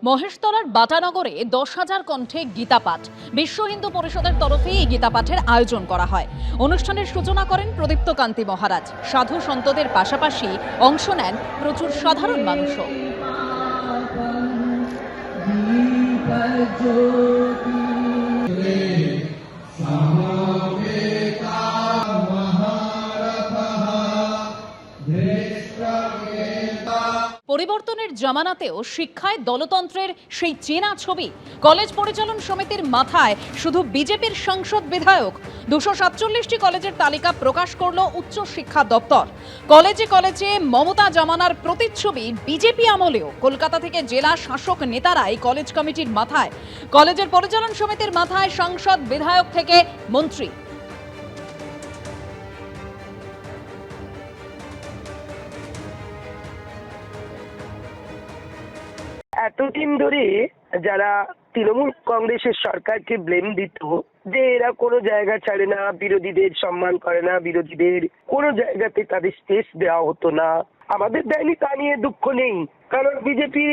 মহেশতলার বাটানগরে 10,000 কণ্ঠে গীতাপাঠ বিশ্ব হিন্দু পরিষদের তরফে এই গীতাপাঠের আয়োজন করা হয়। অনুষ্ঠানের সূচনা করেন প্রদীপ্ত কান্তি মহারাজ। সাধু সন্তদের পাশাপাশি অংশ নেন প্রচুর সাধারণ মানুষও। পরিবর্তনের জামানাতেও শিক্ষায় দলতন্ত্রের সেই চেনা ছবি। কলেজ পরিচালন সমিতির মাথায় শুধু বিজেপির সাংসদ বিধায়ক। 247টি কলেজের তালিকা প্রকাশ করল উচ্চ শিক্ষা দপ্তর। কলেজে কলেজে মমতা জামানার প্রতিচ্ছবি বিজেপি আমলেও। কলকাতা থেকে জেলা শাসক নেতারাই কলেজ কমিটির মাথায়। কলেজের পরিচালন সমিতির মাথায় সাংসদ বিধায়ক থেকে মন্ত্রী। এতদিন ধরে যারা তৃণমূল কংগ্রেসের সরকারকে ব্লেম দিত যে এরা কোনো জায়গা ছাড়ে না, বিরোধীদের সম্মান করে না, বিরোধীদের কোনো জায়গাতে তাদের স্পেস দেওয়া হতো না, আমাদের দেয়নি তা নিয়ে দুঃখ নেই। কারণ বিজেপি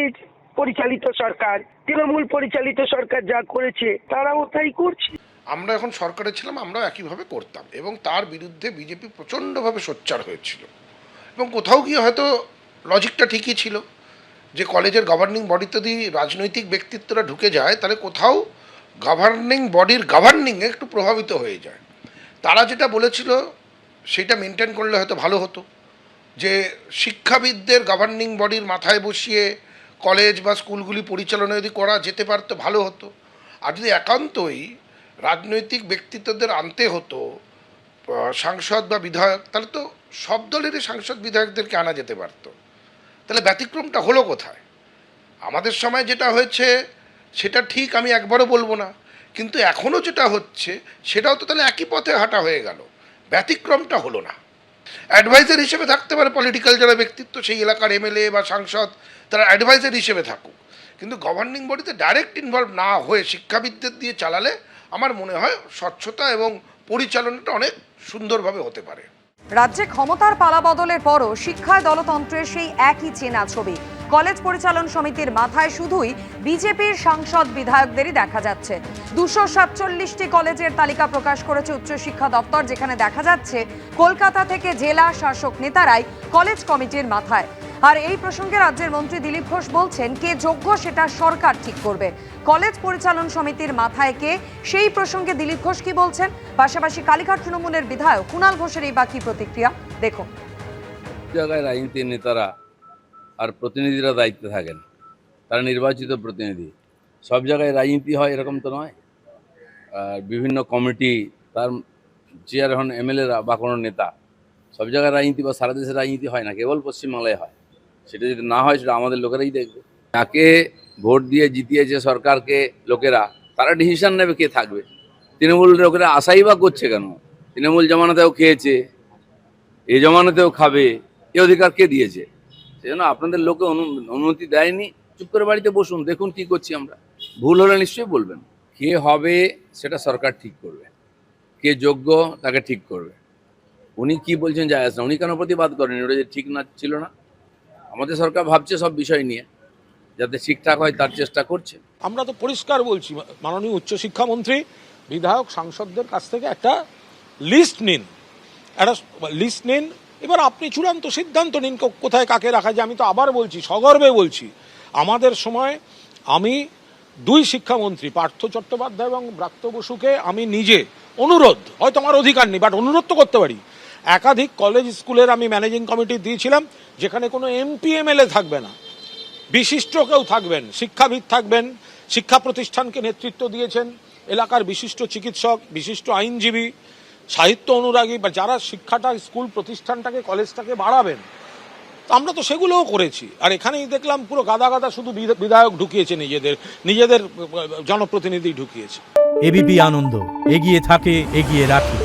পরিচালিত সরকার, তৃণমূল পরিচালিত সরকার যা করেছে তারাও তাই করছে। আমরা এখন সরকারে ছিলাম, আমরাও একইভাবে করতাম এবং তার বিরুদ্ধে বিজেপি প্রচণ্ডভাবে সোচ্চার হয়েছিল এবং কোথাও গিয়ে হয়তো লজিকটা ঠিকই ছিল যে কলেজের গভর্নিং বডিতে যদি রাজনৈতিক ব্যক্তিত্বরা ঢুকে যায় তাহলে কোথাও গভর্নিং বডির গভর্নিংয়ে একটু প্রভাবিত হয়ে যায়। তারা যেটা বলেছিল সেটা মেনটেন করলে হয়তো ভালো হতো, যে শিক্ষাবিদদের গভর্নিং বডির মাথায় বসিয়ে কলেজ বা স্কুলগুলি পরিচালনা যদি করা যেতে পারতো ভালো হতো। আর যদি একান্তই রাজনৈতিক ব্যক্তিত্বদের আনতে হতো সাংসদ বা বিধায়ক, তাহলে তো সব দলেরই সাংসদ বিধায়কদেরকে আনা যেতে পারতো। তাহলে ব্যতিক্রমটা হলো কোথায়? আমাদের সময় যেটা হয়েছে সেটা ঠিক আমি একবারও বলবো না, কিন্তু এখনও যেটা হচ্ছে সেটাও তো তাহলে একই পথে হাঁটা হয়ে গেল। ব্যতিক্রমটা হলো না। অ্যাডভাইজার হিসেবে থাকতে পারে পলিটিক্যাল যারা ব্যক্তিত্ব, সেই এলাকার এমএলএ বা সাংসদ, তারা অ্যাডভাইজার হিসেবে থাকুক, কিন্তু গভর্নিং বডিতে ডাইরেক্ট ইনভলভ না হয়ে শিক্ষাবিদদের দিয়ে চালালে আমার মনে হয় স্বচ্ছতা এবং পরিচালনাটা অনেক সুন্দরভাবে হতে পারে। রাজ্যে ক্ষমতার পালাবদলের পরও শিক্ষায় দলতন্ত্রের সেই একই চেনা ছবি। কলেজ পরিচালন সমিতির মাথায় শুধুই বিজেপির সাংসদ বিধায়কদেরই দেখা যাচ্ছে। 247টি কলেজের তালিকা প্রকাশ করেছে উচ্চশিক্ষা দপ্তর, যেখানে দেখা যাচ্ছে কলকাতা থেকে জেলা শাসক নেতারাই কলেজ কমিটির মাথায়। আর এই প্রসঙ্গে রাজ্যের মন্ত্রী দিলীপ ঘোষ বলছেন, কে যোগ্য সেটা সরকার ঠিক করবে। কলেজ পরিচালন সমিতির মাথায় কে, সেই প্রসঙ্গে দিলীপ ঘোষ কি বলছেন, পাশাপাশি কালীঘাট তৃণমূলের বিধায়ক কুণাল ঘোষের এই বাকি প্রতিক্রিয়া দেখুন। জায়গায় রাজনীতির নেতারা আর প্রতিনিধিরা দায়িত্বে থাকেন, তারা নির্বাচিত প্রতিনিধি। সব জায়গায় রাজনীতি হয় এরকম তো নয়। আর বিভিন্ন কমিটি, তার চেয়ার হন এমএলএরা বা কোনো নেতা। সব জায়গায় রাজনীতি বা সারা দেশে রাজনীতি হয় না, কেবল পশ্চিমবাংলায় হয়। সেটা যদি না হয় সেটা আমাদের লোকেরাই দেখবে। যাকে ভোট দিয়ে জিতিয়েছে সরকারকে লোকেরা, তারা ডিসিশন নেবে কে থাকবে। তৃণমূল লোকেরা আশাই বা করছে কেন? তৃণমূল জমানাতেও খেয়েছে, এ জমানাতেও খাবে, এ অধিকার কে দিয়েছে? সেজন্য আপনাদের লোকে অনুমতি দেয়নি। চুপ করে বাড়িতে বসুন, দেখুন কি করছি আমরা। ভুল হলে নিশ্চয়ই বলবেন। কে হবে সেটা সরকার ঠিক করবে, কে যোগ্য তাকে ঠিক করবে। উনি কি বলছেন যায় আসে না, উনি কেন প্রতিবাদ করেন? ওটা যে ঠিক না ছিল না। আমাদের সরকার ভাবছে সব বিষয় নিয়ে যাতে ঠিকঠাক হয় তার চেষ্টা করছে। আমরা তো পরিষ্কার বলছি, মাননীয় উচ্চশিক্ষামন্ত্রী বিধায়ক সাংসদদের কাছ থেকে একটা লিস্ট নিন, এবার আপনি চূড়ান্ত সিদ্ধান্ত নিন কোথায় কাকে রাখা যায়। আমি তো আবার বলছি, সগর্বে বলছি, আমাদের সময় আমি 2 শিক্ষামন্ত্রী পার্থ চট্টোপাধ্যায় এবং ব্রাত্য বসুকে আমি নিজে অনুরোধ, হয়তো আমার অধিকার নেই বাট অনুরোধ তো করতে পারি, একাধিক কলেজ স্কুলের আমি ম্যানেজিং কমিটি দিয়েছিলাম, যেখানে কোনো এমপি এমএলএ থাকবে না, বিশিষ্ট কেউ থাকবেন, শিক্ষাবিদ থাকবেন, শিক্ষা প্রতিষ্ঠানকে নেতৃত্ব দিয়েছেন এলাকার বিশিষ্ট চিকিৎসক, বিশিষ্ট আইনজীবী, সাহিত্য অনুরাগী, বা যারা শিক্ষাটা স্কুল প্রতিষ্ঠানটাকে কলেজটাকে বাড়াবেন। আমরা তো সেগুলোও করেছি। আর এখানেই দেখলাম পুরো গাদা গাদা শুধু বিধায়ক ঢুকিয়েছে, নিজেদের জনপ্রতিনিধি ঢুকিয়েছে। এবিপি আনন্দ, এগিয়ে থাকে, এগিয়ে রাখে।